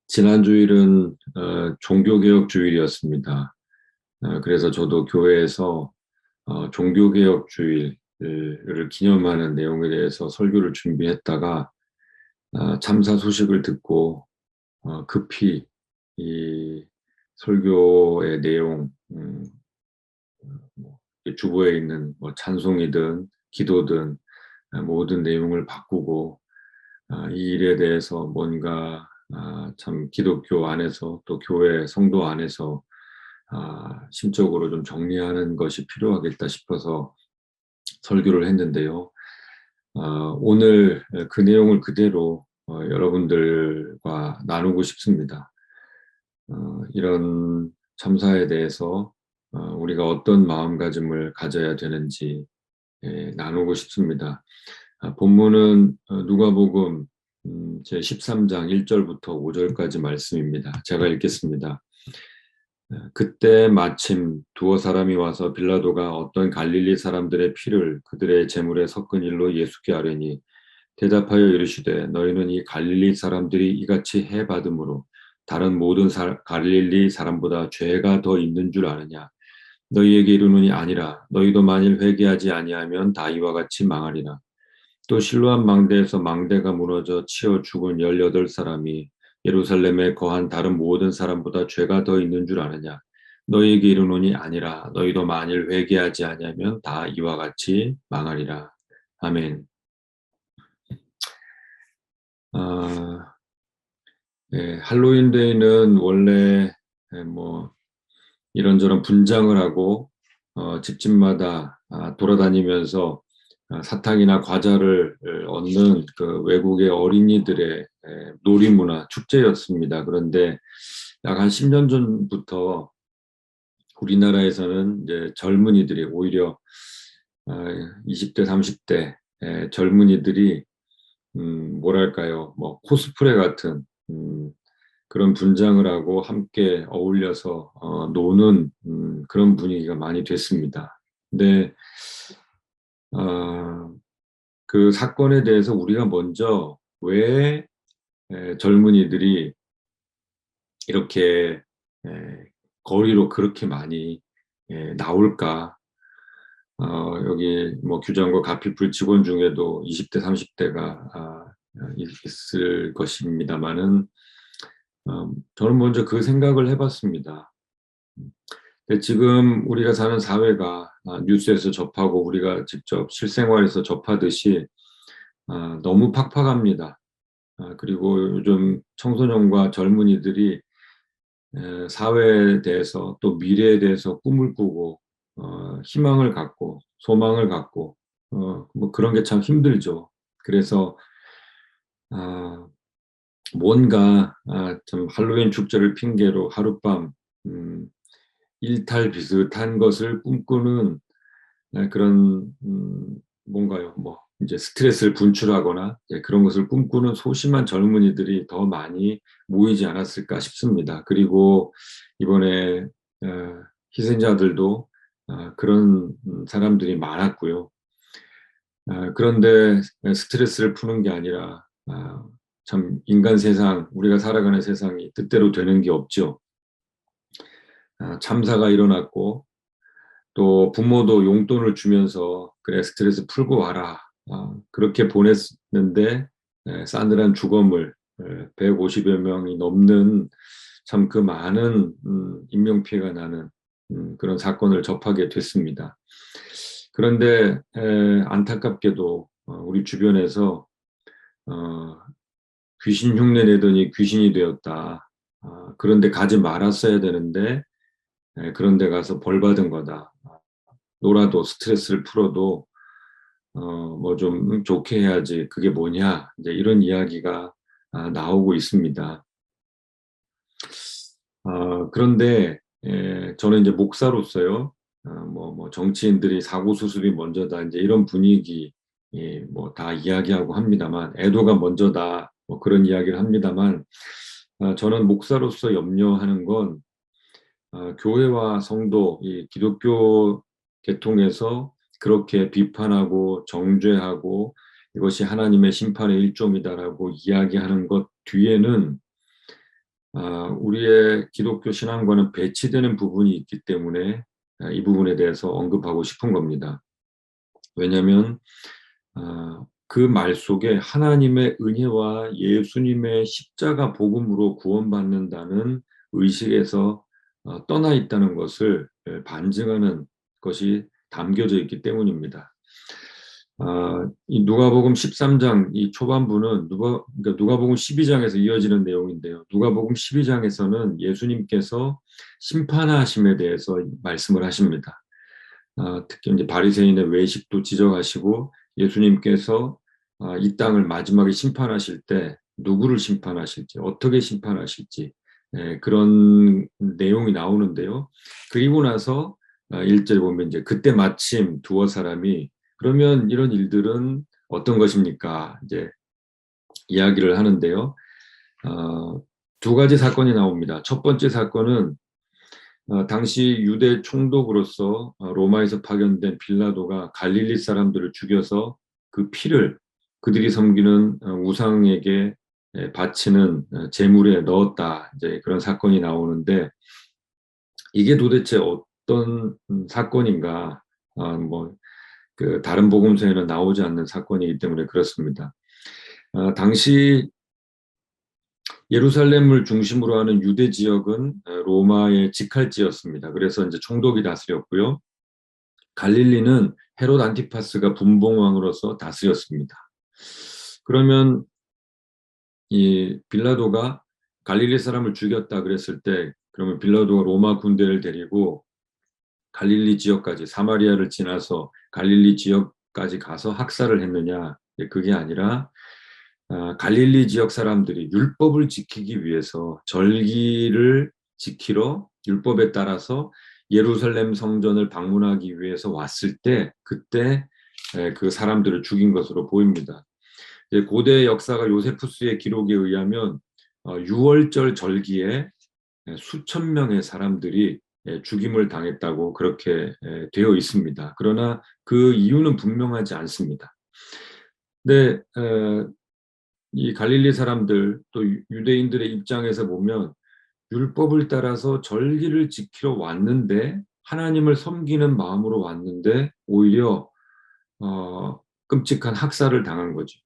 지난 주일은 종교개혁 주일이었습니다. 그래서 저도 교회에서 종교개혁 주일을 기념하는 내용에 대해서 설교를 준비했다가 참사 소식을 듣고 급히 이 설교의 내용, 뭐 주보에 있는 뭐 찬송이든 기도든 모든 내용을 바꾸고 이 일에 대해서 뭔가 참 기독교 안에서 또 교회 성도 안에서 심적으로 좀 정리하는 것이 필요하겠다 싶어서 설교를 했는데요. 오늘 그 내용을 그대로 여러분들과 나누고 싶습니다. 이런 참사에 대해서 우리가 어떤 마음가짐을 가져야 되는지 나누고 싶습니다. 본문은 누가복음 제 13장 1절부터 5절까지 말씀입니다. 제가 읽겠습니다. 그때 마침 두어 사람이 와서 빌라도가 어떤 갈릴리 사람들의 피를 그들의 제물에 섞은 일로 예수께 아뢰니 대답하여 이르시되 너희는 이 갈릴리 사람들이 이같이 해받음으로 다른 모든 갈릴리 사람보다 죄가 더 있는 줄 아느냐. 너희에게 이르노니 아니라 너희도 만일 회개하지 아니하면 다 이와 같이 망하리라. 또 실로암 망대에서 망대가 무너져 치어 죽은 18사람이 예루살렘에 거한 다른 모든 사람보다 죄가 더 있는 줄 아느냐. 너희에게 이르노니 아니라 너희도 만일 회개하지 아니하면 다 이와 같이 망하리라. 아멘. 할로윈 데이는 원래 뭐 이런저런 분장을 하고 집집마다 돌아다니면서 사탕이나 과자를 얻는 그 외국의 어린이들의 놀이문화 축제였습니다. 그런데 약 한 10년 전부터 우리나라에서는 이제 젊은이들이 오히려 20대, 30대 젊은이들이 뭐랄까요, 뭐 코스프레 같은 그런 분장을 하고 함께 어울려서 노는 그런 분위기가 많이 됐습니다. 근데 그 사건에 대해서 우리가 먼저 왜 젊은이들이 이렇게 거리로 그렇게 많이 나올까? 여기 뭐 규장과 가피풀 직원 중에도 20대, 30대가 있을 것입니다만은 저는 먼저 그 생각을 해봤습니다. 근데 지금 우리가 사는 사회가 뉴스에서 접하고 우리가 직접 실생활에서 접하듯이 너무 팍팍합니다. 그리고 요즘 청소년과 젊은이들이 사회에 대해서 또 미래에 대해서 꿈을 꾸고 희망을 갖고 소망을 갖고 뭐 그런 게 참 힘들죠. 그래서 뭔가 좀 할로윈 축제를 핑계로 하룻밤 일탈 비슷한 것을 꿈꾸는 그런 뭔가요? 뭐 이제 스트레스를 분출하거나 그런 것을 꿈꾸는 소심한 젊은이들이 더 많이 모이지 않았을까 싶습니다. 그리고 이번에 희생자들도 그런 사람들이 많았고요. 그런데 스트레스를 푸는 게 아니라 참 인간 세상, 우리가 살아가는 세상이 뜻대로 되는 게 없죠. 참사가 일어났고 또 부모도 용돈을 주면서 그래 스트레스 풀고 와라 그렇게 보냈는데 싸늘한 주검을 150여 명이 넘는 참 그 많은 인명피해가 나는 그런 사건을 접하게 됐습니다. 그런데 안타깝게도 우리 주변에서 귀신 흉내 내더니 귀신이 되었다. 그런데 가지 말았어야 되는데 그런데 가서 벌 받은 거다. 놀아도 스트레스를 풀어도 뭐 좀 좋게 해야지 그게 뭐냐 이제 이런 이야기가 나오고 있습니다. 그런데 저는 이제 목사로서요. 뭐 정치인들이 사고 수습이 먼저다 이제 이런 분위기 뭐 다 이야기하고 합니다만 애도가 먼저다 뭐 그런 이야기를 합니다만 저는 목사로서 염려하는 건 교회와 성도, 이 기독교 계통에서 그렇게 비판하고 정죄하고 이것이 하나님의 심판의 일종이다라고 이야기하는 것 뒤에는 우리의 기독교 신앙과는 배치되는 부분이 있기 때문에 이 부분에 대해서 언급하고 싶은 겁니다. 왜냐하면 그 말 속에 하나님의 은혜와 예수님의 십자가 복음으로 구원받는다는 의식에서 떠나 있다는 것을 반증하는 것이 담겨져 있기 때문입니다. 이 누가복음 13장 이 초반부는 그러니까 누가복음 12장에서 이어지는 내용인데요. 누가복음 12장에서는 예수님께서 심판하심에 대해서 말씀을 하십니다. 특히 이제 바리새인의 외식도 지적하시고 예수님께서 이 땅을 마지막에 심판하실 때 누구를 심판하실지 어떻게 심판하실지 그런 내용이 나오는데요. 그리고 나서 1절에 보면 이제 그때 마침 두어 사람이 그러면 이런 일들은 어떤 것입니까? 이제 이야기를 하는데요. 두 가지 사건이 나옵니다. 첫 번째 사건은 당시 유대 총독으로서 로마에서 파견된 빌라도가 갈릴리 사람들을 죽여서 그 피를 그들이 섬기는 우상에게 바치는 제물에 넣었다. 이제 그런 사건이 나오는데 이게 도대체 어떤 사건인가? 그 다른 복음서에는 나오지 않는 사건이기 때문에 그렇습니다. 당시 예루살렘을 중심으로 하는 유대 지역은 로마의 직할지였습니다. 그래서 이제 총독이 다스렸고요. 갈릴리는 헤롯 안티파스가 분봉왕으로서 다스렸습니다. 그러면 이 빌라도가 갈릴리 사람을 죽였다 그랬을 때 그러면 빌라도가 로마 군대를 데리고 갈릴리 지역까지 사마리아를 지나서 갈릴리 지역까지 가서 학살을 했느냐? 그게 아니라 갈릴리 지역 사람들이 율법을 지키기 위해서 절기를 지키러 율법에 따라서 예루살렘 성전을 방문하기 위해서 왔을 때 그때 그 사람들을 죽인 것으로 보입니다. 고대 역사가 요세푸스의 기록에 의하면 6월절 절기에 수천 명의 사람들이 죽임을 당했다고 그렇게 되어 있습니다. 그러나 그 이유는 분명하지 않습니다. 근데 이 갈릴리 사람들 또 유대인들의 입장에서 보면 율법을 따라서 절기를 지키러 왔는데 하나님을 섬기는 마음으로 왔는데 오히려 끔찍한 학살을 당한 거죠.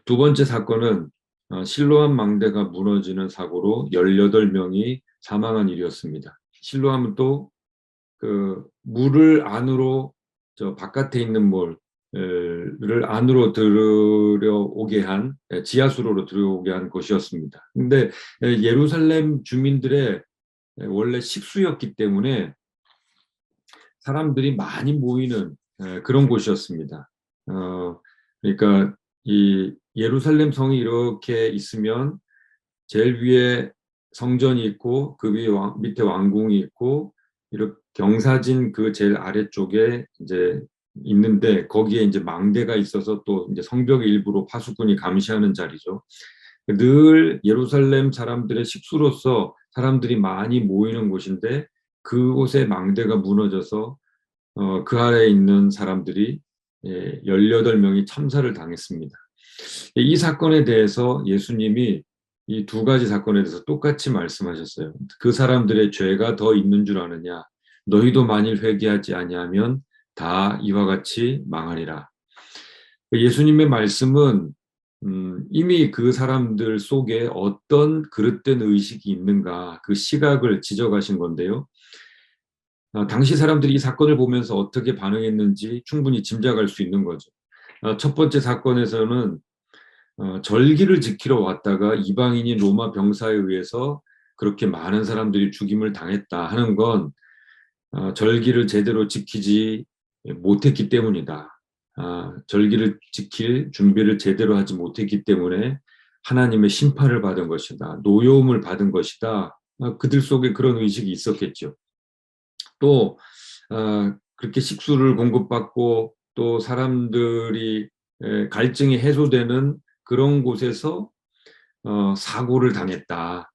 두 번째 사건은 실로암 망대가 무너지는 사고로 18명이 사망한 일이었습니다. 실로암은 또 그 물을 안으로 저 바깥에 있는 물을 안으로 들여오게 한 지하수로로 들여오게 한 곳이었습니다. 근데 예루살렘 주민들의 원래 식수였기 때문에 사람들이 많이 모이는 그런 곳이었습니다. 그러니까 이 예루살렘 성이 이렇게 있으면 제일 위에 성전이 있고 그 위에 밑에 왕궁이 있고 이렇게 경사진 그 제일 아래쪽에 이제 있는데 거기에 이제 망대가 있어서 또 이제 성벽의 일부로 파수꾼이 감시하는 자리죠. 늘 예루살렘 사람들의 식수로서 사람들이 많이 모이는 곳인데 그곳에 망대가 무너져서 그 아래에 있는 사람들이 18명이 참사를 당했습니다. 이 사건에 대해서 예수님이 이 두 가지 사건에 대해서 똑같이 말씀하셨어요. 그 사람들의 죄가 더 있는 줄 아느냐? 너희도 만일 회개하지 아니하면 다 이와 같이 망하리라. 예수님의 말씀은 이미 그 사람들 속에 어떤 그릇된 의식이 있는가 그 시각을 지적하신 건데요. 당시 사람들이 이 사건을 보면서 어떻게 반응했는지 충분히 짐작할 수 있는 거죠. 첫 번째 사건에서는 절기를 지키러 왔다가 이방인인 로마 병사에 의해서 그렇게 많은 사람들이 죽임을 당했다 하는 건 절기를 제대로 지키지 못했기 때문이다. 절기를 지킬 준비를 제대로 하지 못했기 때문에 하나님의 심판을 받은 것이다. 노여움을 받은 것이다. 그들 속에 그런 의식이 있었겠죠. 또 그렇게 식수를 공급받고 또 사람들이 갈증이 해소되는 그런 곳에서 사고를 당했다.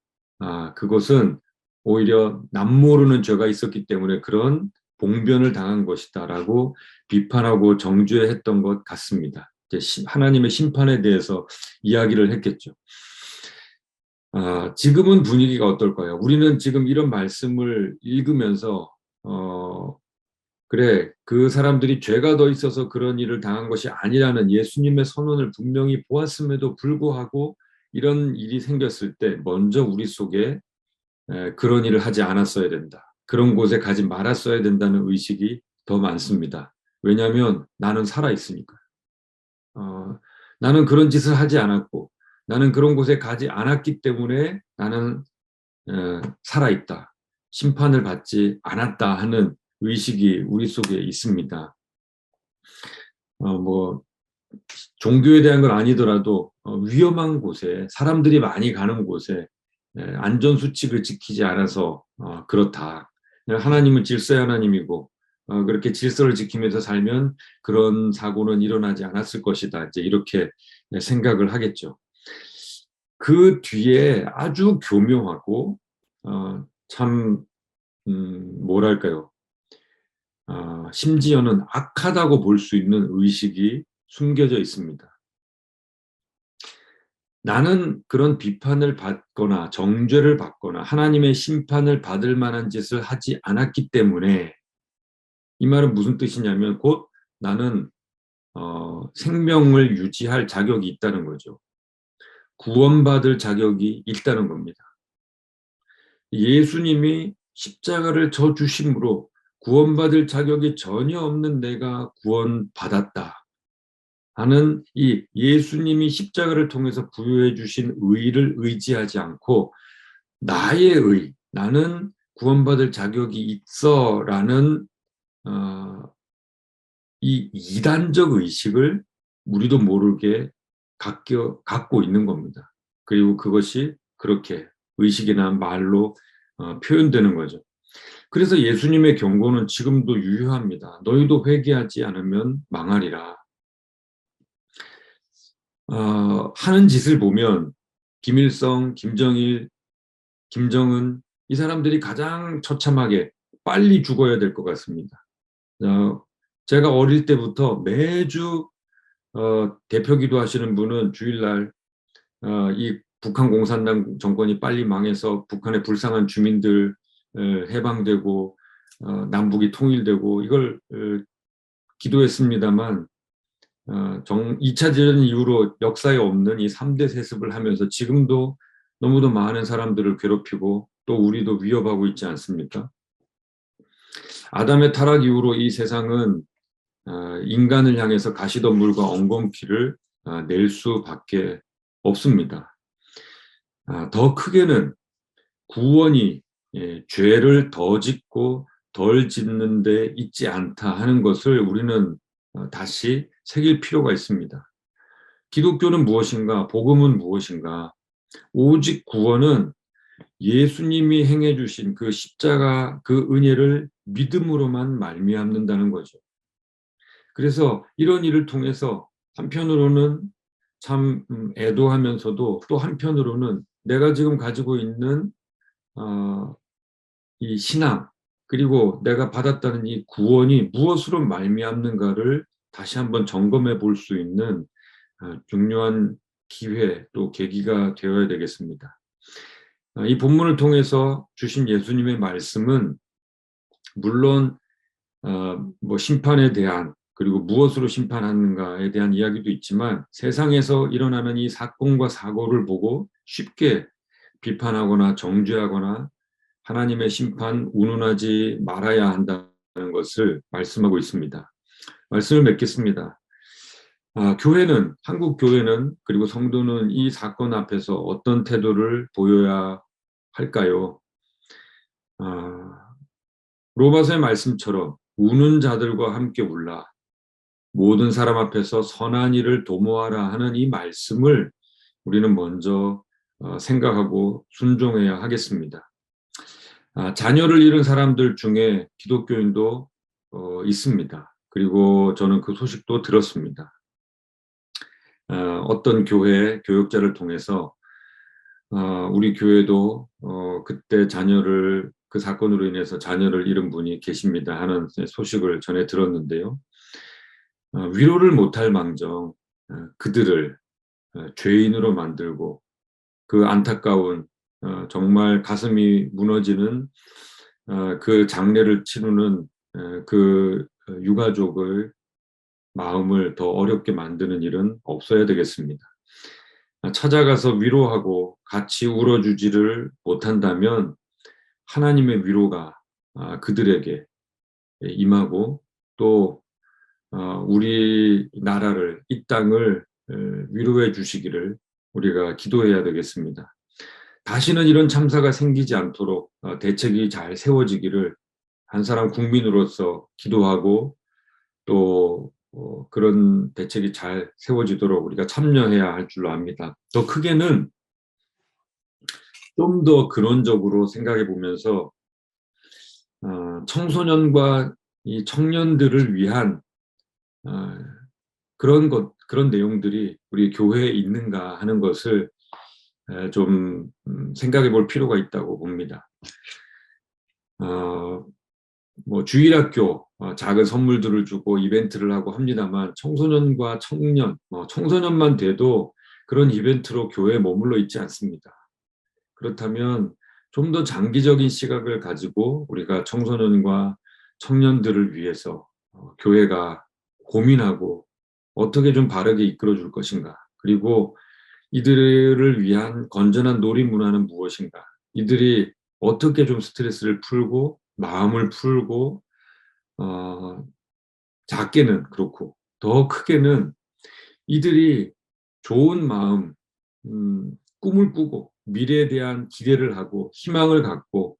그것은 오히려 남모르는 죄가 있었기 때문에 그런 봉변을 당한 것이다라고 비판하고 정죄했던 것 같습니다. 이제 하나님의 심판에 대해서 이야기를 했겠죠. 지금은 분위기가 어떨까요? 우리는 지금 이런 말씀을 읽으면서 그래, 그 사람들이 죄가 더 있어서 그런 일을 당한 것이 아니라는 예수님의 선언을 분명히 보았음에도 불구하고 이런 일이 생겼을 때 먼저 우리 속에 그런 일을 하지 않았어야 된다. 그런 곳에 가지 말았어야 된다는 의식이 더 많습니다. 왜냐하면 나는 살아있으니까. 어, 나는 그런 짓을 하지 않았고 나는 그런 곳에 가지 않았기 때문에 나는 살아있다. 심판을 받지 않았다 하는 의식이 우리 속에 있습니다. 뭐 종교에 대한 건 아니더라도 위험한 곳에 사람들이 많이 가는 곳에 안전 수칙을 지키지 않아서 그렇다. 하나님은 질서의 하나님이고 그렇게 질서를 지키면서 살면 그런 사고는 일어나지 않았을 것이다. 이제 이렇게 생각을 하겠죠. 그 뒤에 아주 교묘하고 참 뭐랄까요? 심지어는 악하다고 볼 수 있는 의식이 숨겨져 있습니다. 나는 그런 비판을 받거나 정죄를 받거나 하나님의 심판을 받을 만한 짓을 하지 않았기 때문에 이 말은 무슨 뜻이냐면 곧 나는 생명을 유지할 자격이 있다는 거죠. 구원받을 자격이 있다는 겁니다. 예수님이 십자가를 져 주심으로 구원받을 자격이 전혀 없는 내가 구원받았다 하는 이 예수님이 십자가를 통해서 부여해 주신 의를 의지하지 않고 나의 의, 나는 구원받을 자격이 있어라는 이 이단적 의식을 우리도 모르게 갖고 있는 겁니다. 그리고 그것이 그렇게 의식이나 말로 표현되는 거죠. 그래서 예수님의 경고는 지금도 유효합니다. 너희도 회개하지 않으면 망하리라. 하는 짓을 보면 김일성, 김정일, 김정은 이 사람들이 가장 처참하게 빨리 죽어야 될 것 같습니다. 제가 어릴 때부터 매주 대표기도 하시는 분은 주일날 이 북한 공산당 정권이 빨리 망해서 북한의 불쌍한 주민들 해방되고 남북이 통일되고 이걸 기도했습니다만 2차 대전 이후로 역사에 없는 이 3대 세습을 하면서 지금도 너무도 많은 사람들을 괴롭히고 또 우리도 위협하고 있지 않습니까? 아담의 타락 이후로 이 세상은 인간을 향해서 가시덤불과 엉겅퀴를 낼 수밖에 없습니다. 더 크게는 구원이 죄를 더 짓고 덜 짓는 데 있지 않다 하는 것을 우리는 다시 새길 필요가 있습니다. 기독교는 무엇인가? 복음은 무엇인가? 오직 구원은 예수님이 행해 주신 그 십자가 그 은혜를 믿음으로만 말미암는다는 거죠. 그래서 이런 일을 통해서 한편으로는 참 애도하면서도 또 한편으로는 내가 지금 가지고 있는 이 신앙 그리고 내가 받았다는 이 구원이 무엇으로 말미암는가를 다시 한번 점검해 볼 수 있는 중요한 기회 또 계기가 되어야 되겠습니다. 이 본문을 통해서 주신 예수님의 말씀은 물론 뭐 심판에 대한 그리고 무엇으로 심판하는가에 대한 이야기도 있지만 세상에서 일어나는 이 사건과 사고를 보고 쉽게 비판하거나 정죄하거나 하나님의 심판 운운하지 말아야 한다는 것을 말씀하고 있습니다. 말씀을 맺겠습니다. 교회는 한국 교회는 그리고 성도는 이 사건 앞에서 어떤 태도를 보여야 할까요? 로마서의 말씀처럼 우는 자들과 함께 울라. 모든 사람 앞에서 선한 일을 도모하라 하는 이 말씀을 우리는 먼저 생각하고 순종해야 하겠습니다. 자녀를 잃은 사람들 중에 기독교인도 있습니다. 그리고 저는 그 소식도 들었습니다. 어떤 교회 교육자를 통해서 우리 교회도 그때 자녀를 그 사건으로 인해서 자녀를 잃은 분이 계십니다 하는 소식을 전해 들었는데요. 위로를 못할 망정 그들을 죄인으로 만들고 그 안타까운 정말 가슴이 무너지는 그 장례를 치르는 그 유가족을 마음을 더 어렵게 만드는 일은 없어야 되겠습니다. 찾아가서 위로하고 같이 울어주지를 못한다면 하나님의 위로가 그들에게 임하고 또 우리 나라를, 이 땅을 위로해 주시기를 우리가 기도해야 되겠습니다. 다시는 이런 참사가 생기지 않도록 대책이 잘 세워지기를 한 사람 국민으로서 기도하고 또 그런 대책이 잘 세워지도록 우리가 참여해야 할 줄로 압니다. 더 크게는 좀 더 근원적으로 생각해 보면서 청소년과 이 청년들을 위한 그런 내용들이 우리 교회에 있는가 하는 것을 좀 생각해 볼 필요가 있다고 봅니다. 뭐 주일학교 작은 선물들을 주고 이벤트를 하고 합니다만 청소년과 청년, 청소년만 돼도 그런 이벤트로 교회에 머물러 있지 않습니다. 그렇다면 좀 더 장기적인 시각을 가지고 우리가 청소년과 청년들을 위해서 교회가 고민하고 어떻게 좀 바르게 이끌어 줄 것인가, 그리고 이들을 위한 건전한 놀이 문화는 무엇인가, 이들이 어떻게 좀 스트레스를 풀고 마음을 풀고 작게는 그렇고 더 크게는 이들이 좋은 마음, 꿈을 꾸고 미래에 대한 기대를 하고 희망을 갖고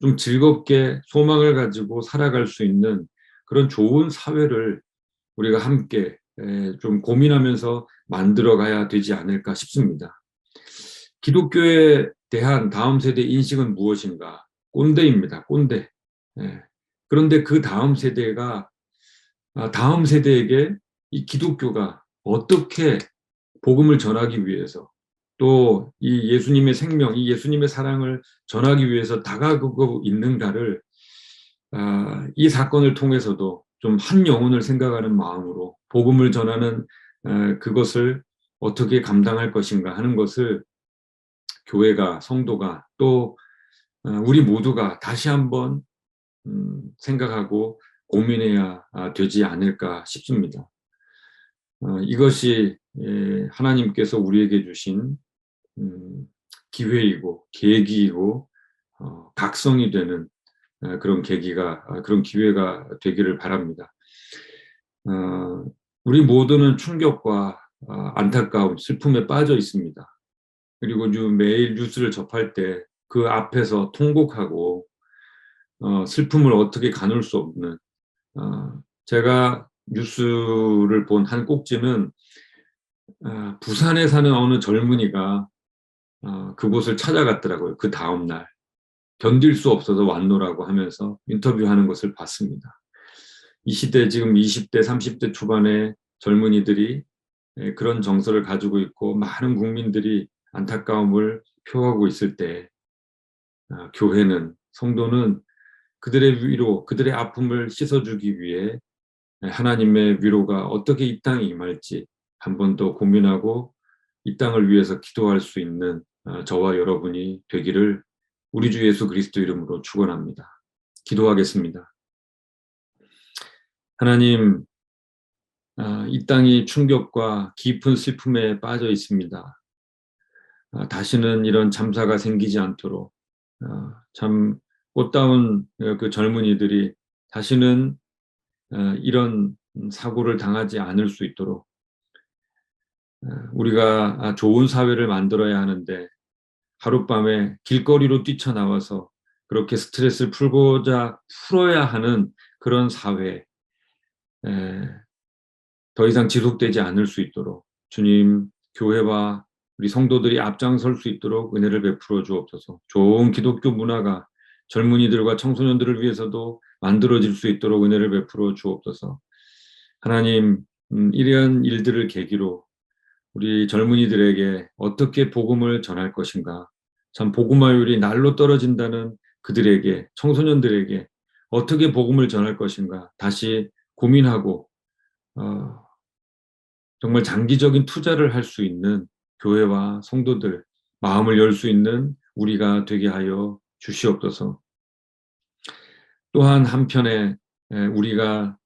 좀 즐겁게 소망을 가지고 살아갈 수 있는 그런 좋은 사회를 우리가 함께 좀 고민하면서 만들어 가야 되지 않을까 싶습니다. 기독교에 대한 다음 세대 인식은 무엇인가? 꼰대입니다. 꼰대. 그런데 그 다음 세대가 다음 세대에게 이 기독교가 어떻게 복음을 전하기 위해서 또 이 예수님의 생명, 이 예수님의 사랑을 전하기 위해서 다가가고 있는가를 이 사건을 통해서도 좀 한 영혼을 생각하는 마음으로 복음을 전하는 그것을 어떻게 감당할 것인가 하는 것을 교회가, 성도가 또 우리 모두가 다시 한번 생각하고 고민해야 되지 않을까 싶습니다. 이것이 하나님께서 우리에게 주신 기회이고 계기이고 각성이 되는 그런 그런 기회가 되기를 바랍니다. 우리 모두는 충격과 안타까움, 슬픔에 빠져 있습니다. 그리고 매일 뉴스를 접할 때 그 앞에서 통곡하고 슬픔을 어떻게 가눌 수 없는 제가 뉴스를 본 한 꼭지는 부산에 사는 어느 젊은이가 그곳을 찾아갔더라고요. 그 다음 날 견딜 수 없어서 왔노라고 하면서 인터뷰하는 것을 봤습니다. 이 시대 지금 20대, 30대 초반의 젊은이들이 그런 정서를 가지고 있고 많은 국민들이 안타까움을 표하고 있을 때 교회는, 성도는 그들의 위로, 그들의 아픔을 씻어주기 위해 하나님의 위로가 어떻게 이 땅에 임할지 한 번 더 고민하고 이 땅을 위해서 기도할 수 있는 저와 여러분이 되기를 우리 주 예수 그리스도 이름으로 축원합니다. 기도하겠습니다. 하나님, 이 땅이 충격과 깊은 슬픔에 빠져 있습니다. 다시는 이런 참사가 생기지 않도록 참 꽃다운 그 젊은이들이 다시는 이런 사고를 당하지 않을 수 있도록 우리가 좋은 사회를 만들어야 하는데 하룻밤에 길거리로 뛰쳐나와서 그렇게 스트레스를 풀어야 하는 그런 사회, 더 이상 지속되지 않을 수 있도록 주님, 교회와 우리 성도들이 앞장설 수 있도록 은혜를 베풀어 주옵소서. 좋은 기독교 문화가 젊은이들과 청소년들을 위해서도 만들어질 수 있도록 은혜를 베풀어 주옵소서. 하나님, 이러한 일들을 계기로 우리 젊은이들에게 어떻게 복음을 전할 것인가, 참 복음화율이 날로 떨어진다는 그들에게, 청소년들에게 어떻게 복음을 전할 것인가 다시 고민하고 정말 장기적인 투자를 할 수 있는 교회와 성도들, 마음을 열 수 있는 우리가 되게 하여 주시옵소서. 또한 한편에 우리가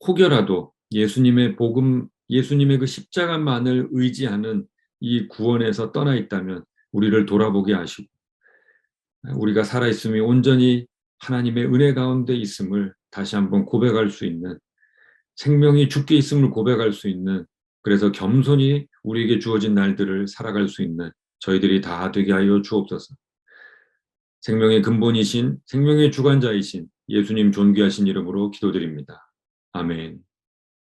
혹여라도 예수님의 복음, 예수님의 그 십자가만을 의지하는 이 구원에서 떠나 있다면 우리를 돌아보게 하시고, 우리가 살아있음이 온전히 하나님의 은혜 가운데 있음을 다시 한번 고백할 수 있는, 생명이 주께 있음을 고백할 수 있는, 그래서 겸손히 우리에게 주어진 날들을 살아갈 수 있는 저희들이 다 되게 하여 주옵소서. 생명의 근본이신, 생명의 주관자이신 예수님 존귀하신 이름으로 기도드립니다. 아멘.